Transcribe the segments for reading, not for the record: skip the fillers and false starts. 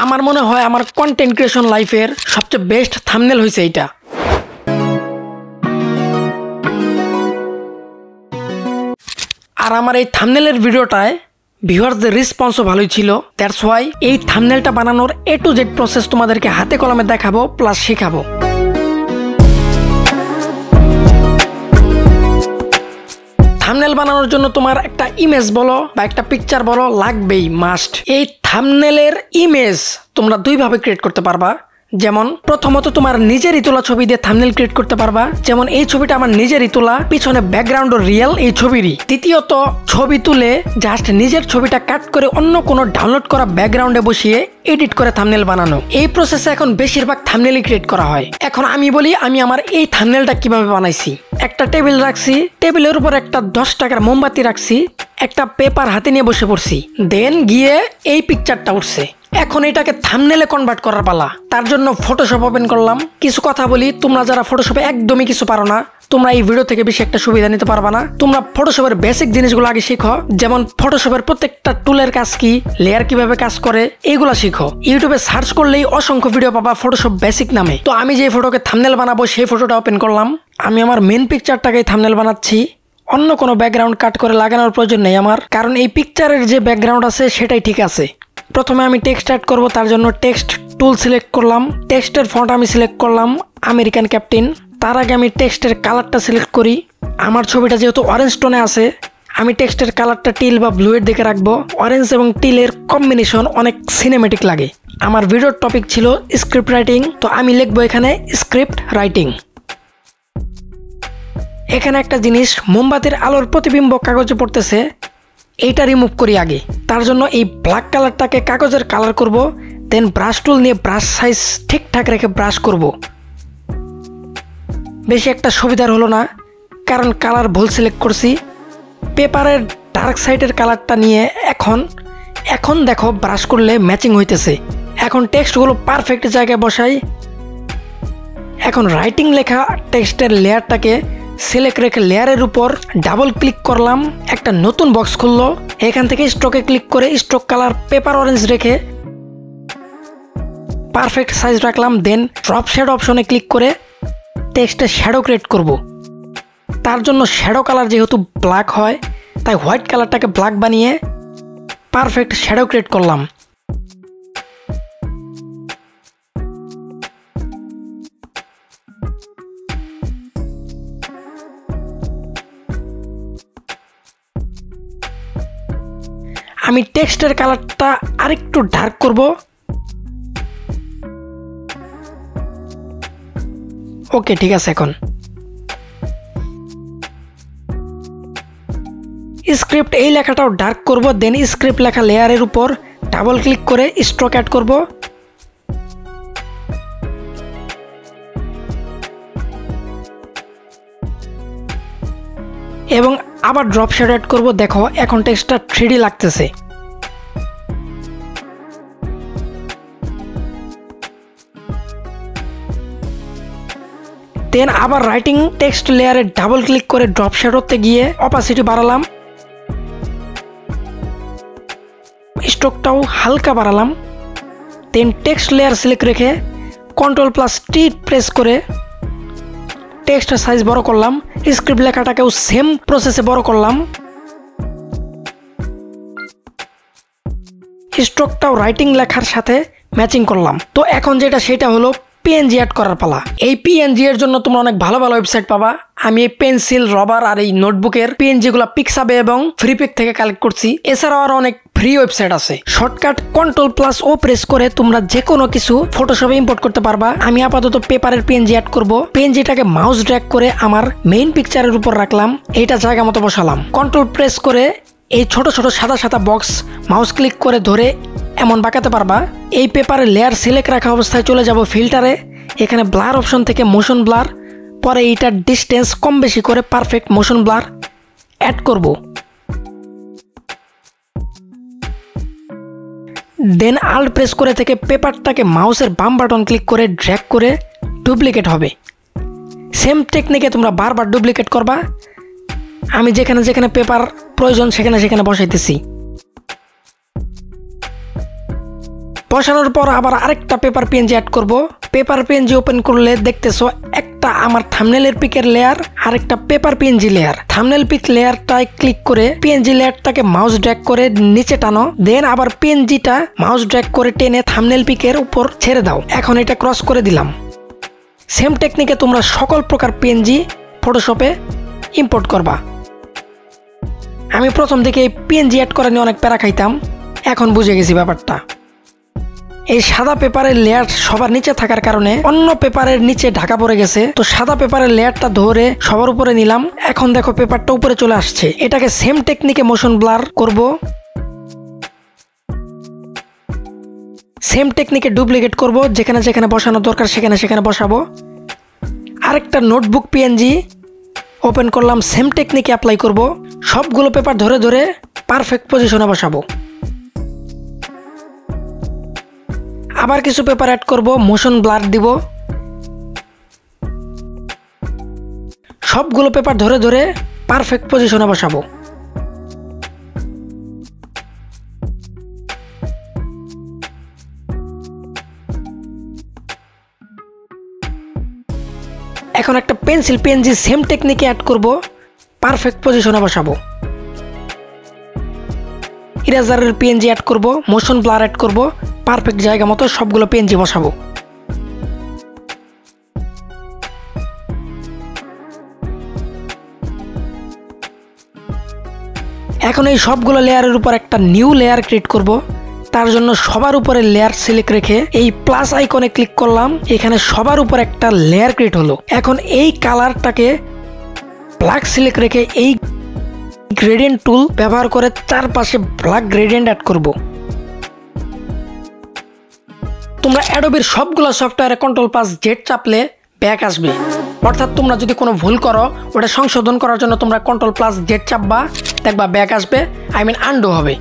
আমার মনে হয় আমার কন্টেন্ট ক্রিয়েশন লাইফের সবচেয়ে বেস্ট থাম্বনেল হয়েছে এইটা। আর আমার এই থাম্বনেলের ভিডিওটায় ভিউয়ারদের রেসপন্সও ভালোই ছিল। দ্যাটস ওয়াই এই থাম্বনেলটা বানানোর A to Z প্রসেস তোমাদেরকে হাতে কলমে দেখাবো প্লাস শেখাবো। থাম্বনেল বানানোর জন্য তোমার একটা ইমেজ বলো বা একটা পিকচার বলো লাগবেই, মাস্ট। এই থাম্বনেলের ইমেজ তোমরা দুইভাবে ক্রিয়েট করতে পারবা। যেমন প্রথমত তোমার নিজেরই তোলা ছবি দিয়ে থাম্বনেল ক্রিয়েট করতে পারবা, যেমন এই ছবিটা আমার নিজেরই তোলা, পিছনে ব্যাকগ্রাউন্ড রিয়েল এই ছবিরই। দ্বিতীয়ত ছবি তুলে জাস্ট নিজের ছবিটা কাট করে অন্য কোনো ডাউনলোড করা ব্যাকগ্রাউন্ডে বসিয়ে এডিট করে থাম্বনেল বানানো। এই প্রসেসে এখন বেশিরভাগ থাম্বনেলই ক্রিয়েট করা হয়। এখন আমি বলি আমি আমার এই থাম্বনেলটা কিভাবে বানাইছি। একটা টেবিল রাখছি, টেবিলের উপর একটা 10 টাকার মোমবাতি রাখছি, একটা পেপার হাতে নিয়ে বসে পড়ছি, দেন গিয়ে এই পিকচারটা উঠছে। এখন এটাকে থাম্বনেলে কনভার্ট করার পালা। তার জন্য ফটোশপ ওপেন করলাম। কিছু কথা বলি, তোমরা যারা ফটোশপে একদমই কিছু পারো না, তোমরা এই ভিডিও থেকে বেশি একটা সুবিধা নিতে পারবা না। তোমরা ফটোশপের বেসিক জিনিসগুলো আগে শিখো, যেমন ফটোশপের প্রত্যেকটা টুলের কাজ কি, লেয়ার কিভাবে কাজ করে, এইগুলা শিখো। ইউটিউবে সার্চ করলেই অসংখ্য ভিডিও পাবা ফটোশপ বেসিক নামে। তো আমি যে ফটোকে থাম্বনেল বানাবো সেই ফটোটা ওপেন করলাম। আমি আমার মেন পিকচারটাকেই থাম্বনেল বানাচ্ছি, অন্য কোনো ব্যাকগ্রাউন্ড কাট করে লাগানোর প্রয়োজন নেই আমার, কারণ এই পিকচারের যে ব্যাকগ্রাউন্ড আছে সেটাই ঠিক আছে। প্রথমে আমি টেক্সট অ্যাড করব, তার জন্য টেক্সট টুল সিলেক্ট করলাম। টেক্সটের ফন্ট আমি সিলেক্ট করলাম আমেরিকান ক্যাপ্টেন। তার আগে আমি টেক্সটের কালারটা সিলেক্ট করি। আমার ছবিটা যেহেতু অরেঞ্জ টোনে আছে, আমি টেক্সটের কালারটা টিল বা ব্লু এর দিকে রাখবো। অরেঞ্জ এবং টিলের কম্বিনেশন অনেক সিনেমেটিক লাগে। আমার ভিডিওর টপিক ছিল স্ক্রিপ্ট রাইটিং, তো আমি লিখবো এখানে স্ক্রিপ্ট রাইটিং। এখানে একটা জিনিস, মোমবাতির আলোর প্রতিবিম্ব কাগজে পড়তেছে, এইটা রিমুভ করি আগে। তার জন্য এই ব্ল্যাক কালারটাকে কাগজের কালার করব, দেন ব্রাশ টুল নিয়ে ব্রাশ সাইজ ঠিকঠাক রেখে ব্রাশ করব। বেশি একটা সুবিধার হলো না, কারণ কালার ভুল সিলেক্ট করছি। পেপারের ডার্ক সাইডের কালারটা নিয়ে এখন দেখো ব্রাশ করলে ম্যাচিং হইতেছে। এখন টেক্সটগুলো পারফেক্ট জায়গায় বসাই। এখন রাইটিং লেখা টেক্সটের লেয়ারটাকে সিলেক্ট রেখে লেয়ারের উপর ডাবল ক্লিক করলাম, একটা নতুন বক্স খুললো। এখান থেকে স্ট্রোকে ক্লিক করে স্ট্রোক কালার পেপার অরেঞ্জ রেখে পারফেক্ট সাইজ রাখলাম। দেন ড্রপ শ্যাডো অপশনে ক্লিক করে টেক্সটে শ্যাডো ক্রিয়েট করব। তার জন্য শ্যাডো কালার যেহেতু ব্ল্যাক হয়, তাই হোয়াইট কালারটাকে ব্ল্যাক বানিয়ে পারফেক্ট শ্যাডো ক্রিয়েট করলাম। আমি টেক্সটের কালারটা আরেকটু ডার্ক করব। ওকে, ঠিক আছে। এখন স্ক্রিপ্ট এই লেখাটাও ডার্ক করব। দেন স্ক্রিপ্ট লেখা লেয়ারের উপর ডাবল ক্লিক করে স্ট্রোক অ্যাড করব। এবং আবার ড্রপ শ্যাডো অ্যাড করব। দেখো এখন টেক্সটটা 3D লাগতেছে। দেন আবার রাইটিং টেক্সট লেয়ারে ডাবল ক্লিক করে ড্রপ শ্যাডোতে গিয়ে অপাসিটি বাড়ালাম, স্ট্রোকটাও হালকা বাড়ালাম। দেন টেক্সট লেয়ার সিলেক্ট রেখে Ctrl+T প্রেস করে টেক্সটের সাইজ বড় করলাম। স্ক্রিপ্ট লেখাটাকেও সেম প্রসেসে বড় করলাম। স্ট্রোকটাও রাইটিং লেখার সাথে ম্যাচিং করলাম। তো এখন সেটা হলো পিএনজি অ্যাড করার পালা। এই পিএনজি এর জন্য তোমরা অনেক ভালো ভালো ওয়েবসাইট পাবা। আমি এই পেন্সিল, রবার আর এই নোটবুকের পিএনজি গুলা পিক্সাবে এবং ফ্রিপিক থেকে কালেক্ট করছি। এছাড়াও আরো অনেক ফ্রি ওয়েবসাইট আছে। শর্টকাট Ctrl+O প্রেস করে তোমরা যে কোনো কিছু ফটোশপে ইম্পোর্ট করতে পারবা। আমি আপাতত পেপারের পিএনজি অ্যাড করব। পিএনজিটাকে মাউস ড্র্যাগ করে আমার মেইন পিকচারের উপর রাখলাম, এইটা জায়গা মতো বসালাম। কন্ট্রোল প্রেস করে এই ছোট ছোট সাদা সাদা বক্স মাউস ক্লিক করে ধরে এমন বাঁকাতে পারবা। এই পেপারের লেয়ার সিলেক্ট রাখা অবস্থায় চলে যাব ফিল্টারে। এখানে ব্লার অপশন থেকে মোশন ব্লার, পরে এইটার ডিস্টেন্স কম বেশি করে পারফেক্ট মোশন ব্লার অ্যাড করব। দেন আল্ট প্রেস করে থেকে পেপারটাকে মাউসের বাম বাটন ক্লিক করে ড্র্যাগ করে ডুপ্লিকেট হবে। সেম টেকনিকে তোমরা বারবার ডুপ্লিকেট করবা। আমি যেখানে যেখানে পেপার প্রয়োজন সেখানে সেখানে বসাইতেছি। বসানোর পর আবার আরেকটা পেপার পিএনজি অ্যাড করব। পেপার পিএনজি ওপেন করলে দেখতেছো একটা আমার থাম্বনেলের পিকের লেয়ার আর একটা paper PNG layer. Thumbnail pic লেয়ারটায় ক্লিক করে পিএনজি লেয়ারটাকে মাউস ড্র্যাগ করে নিচে টানো, দেন আবার পিএনজিটা মাউস ড্র্যাগ করে টেনে থাম্বনেল পিকের উপর ছেড়ে দাও। এখন এটা ক্রস করে দিলাম। সেম টেকনিকে তোমরা সকল প্রকার পিএনজি ফটোশপে ইম্পোর্ট করবা। আমি প্রথম থেকে পিএনজি অ্যাড করা নিয়ে অনেক প্যারা খাইতাম, এখন বুঝে গেছি ব্যাপারটা। এই সাদা পেপারের লেয়ার সবার নিচে থাকার কারণে অন্য পেপারের নিচে ঢাকা পড়ে গেছে, তো সাদা পেপারের লেয়ারটা ধরে সবার উপরে নিলাম। এখন দেখো পেপারটা উপরে চলে আসছে। এটাকে সেম টেকনিকে মোশন ব্লার করব। সেম টেকনিকে ডুপ্লিকেট করব, যেখানে যেখানে বসানো দরকার সেখানে সেখানে বসাবো। আরেকটা নোটবুক পিএনজি ওপেন করলাম, সেম টেকনিকে অ্যাপ্লাই করব। সবগুলো পেপার ধরে ধরে পারফেক্ট পজিশনে বসাবো। আবার কিছু পেপার অ্যাড করব, মোশন ব্লার দিব। সবগুলো পেপার ধরে ধরে পারফেক্ট পজিশনে বসাবো। এখন একটা পেন্সিল পিএনজি সেম টেকনিকে অ্যাড করব, পারফেক্ট পজিশনে বসাবো। ইরেজারের পিএনজি অ্যাড করব, মোশন ব্লার অ্যাড করব, পারফেক্ট জায়গা মতো সবগুলো পিএনজি বসাবো। এখন এই সবগুলো লেয়ারের উপর একটা নিউ লেয়ার ক্রিয়েট করব। তার জন্য সবার উপরে লেয়ার সিলেক্ট রেখে এই প্লাস আইকনে ক্লিক করলাম। এখানে সবার উপর একটা লেয়ার ক্রিয়েট হলো। এখন এই কালারটাকে ব্ল্যাক সিলেক্ট রেখে এই গ্রেডিয়েন্ট টুল ব্যবহার করে চারপাশে ব্ল্যাক গ্রেডিয়েন্ট অ্যাড করব। তোমরা অ্যাডোবির সবগুলো সফটওয়্যারে Ctrl+Z চাপলে ব্যাক আসবে। অর্থাৎ তোমরা যদি কোনো ভুল করো ওটা সংশোধন করার জন্য তোমরা Ctrl+Z চাপবা, দেখবা ব্যাক আসবে, আন্ডু হবে।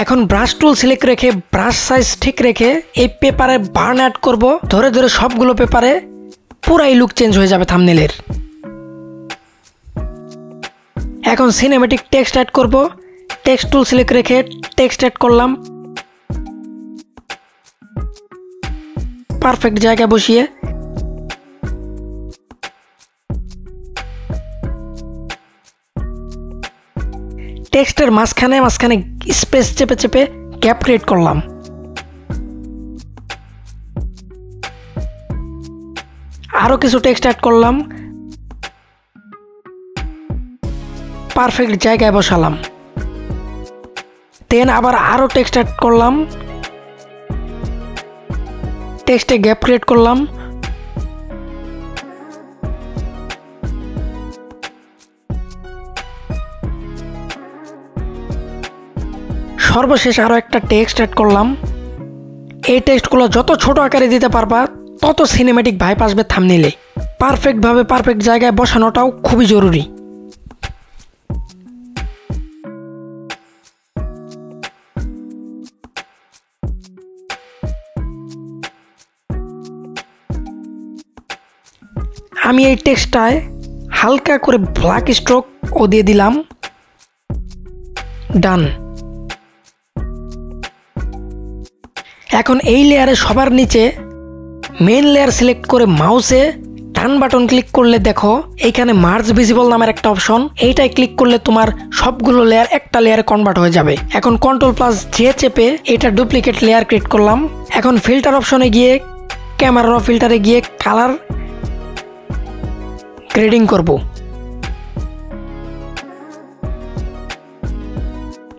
এখন ব্রাশ টুল সিলেক্ট রেখে ব্রাশ সাইজ ঠিক রেখে এই পেপারে বার্ন অ্যাড করব। ধরে ধরে সবগুলো পেপারে পুরাই লুক চেঞ্জ হয়ে যাবে থাম্বনেলের। এখন সিনেমেটিক টেক্সট অ্যাড করব। টেক্সট টুল সিলেক্ট রেখে টেক্সট অ্যাড করলাম, পারফেক্ট জায়গায় বসিয়ে। টেক্সটের মাঝখানে মাঝখানে স্পেস চেপে চেপে গ্যাপ ক্রিয়েট করলাম। আরো কিছু টেক্সট অ্যাড করলাম, পারফেক্ট জায়গায় বসালাম। দেন আবার আরো টেক্সট অ্যাড করলাম, টেক্সটে গ্যাপ ক্রিয়েট করলাম। সর্বশেষ আরো একটা টেক্সট অ্যাড করলাম। এই টেক্সটগুলো যত ছোট আকারে দিতে পারবা তত সিনেমেটিক ভাইব আসবে থাম্বনেইলে। পারফেক্টভাবে পারফেক্ট জায়গায় বসানোটাও খুবই জরুরি। আমি এই টেক্সটটায় হালকা করে ব্ল্যাক স্ট্রোক ও দিয়ে দিলাম, ডান। এখন এই লেয়ারে সবার নিচে মেইন লেয়ার সিলেক্ট করে মাউসে ডান বাটন ক্লিক করলে দেখো এইখানে মার্জ ভিজিবল নামের একটা অপশন, এইটাই ক্লিক করলে তোমার সবগুলো লেয়ার একটা লেয়ারে কনভার্ট হয়ে যাবে। এখন Ctrl+J চেপে এটা ডুপ্লিকেট লেয়ার ক্রিয়েট করলাম। এখন ফিল্টার অপশনে গিয়ে ক্যামেরা র ফিল্টারে গিয়ে কালার গ্রেডিং করব।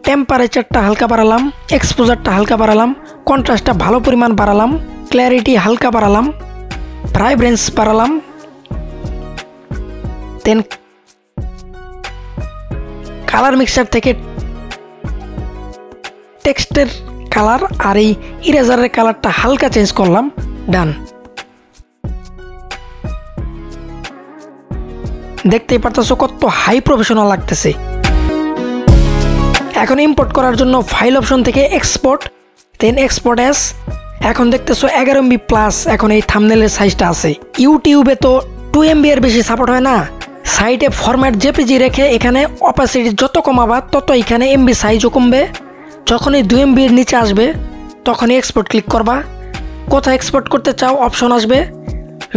টেম্পারেচারটা হালকা বাড়ালাম, এক্সপোজারটা হালকা বাড়ালাম, কন্ট্রাস্টটা ভালো পরিমাণ বাড়ালাম, ক্ল্যারিটি হালকা বাড়ালাম, ভাইব্রেন্স বাড়ালাম। দেন কালার মিক্সার থেকে টেক্সটের কালার আর এই ইরেজারের কালারটা হালকা চেঞ্জ করলাম, ডান। দেখতেই পারতেছো কত হাই প্রফেশনাল লাগতেছে। এখন ইম্পোর্ট করার জন্য ফাইল অপশন থেকে এক্সপোর্ট, দেন এক্সপোর্ট অ্যাজ, এখন দেখতেছো 11 MB প্লাস এখন এই থাম্বনেলের সাইজটা আছে। ইউটিউবে তো 2 MB এর বেশি সাপোর্ট হয় না। সাইটে ফরম্যাট জেপিজি রেখে এখানে অপাসিটি যত কমাবা তত এখানে এমবি সাইজও কমবে। যখনই 2 MB এর নিচে আসবে তখনই এক্সপোর্ট ক্লিক করবা। কোথায় এক্সপোর্ট করতে চাও অপশন আসবে,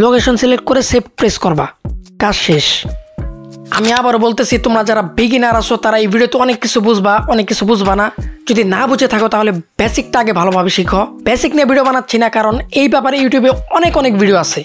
লোকেশন সিলেক্ট করে সেভ প্রেস করবা, কাজ শেষ। আমি আবারও বলতেছি, তোমরা যারা বিগিনার আছো তারা এই ভিডিওতে অনেক কিছু বুঝবা, অনেক কিছু বুঝবা না। যদি না বুঝে থাকো তাহলে বেসিকটা আগে ভালোভাবে শিখো। বেসিক নিয়ে ভিডিও বানাচ্ছি না, কারণ এই ব্যাপারে ইউটিউবে অনেক ভিডিও আছে।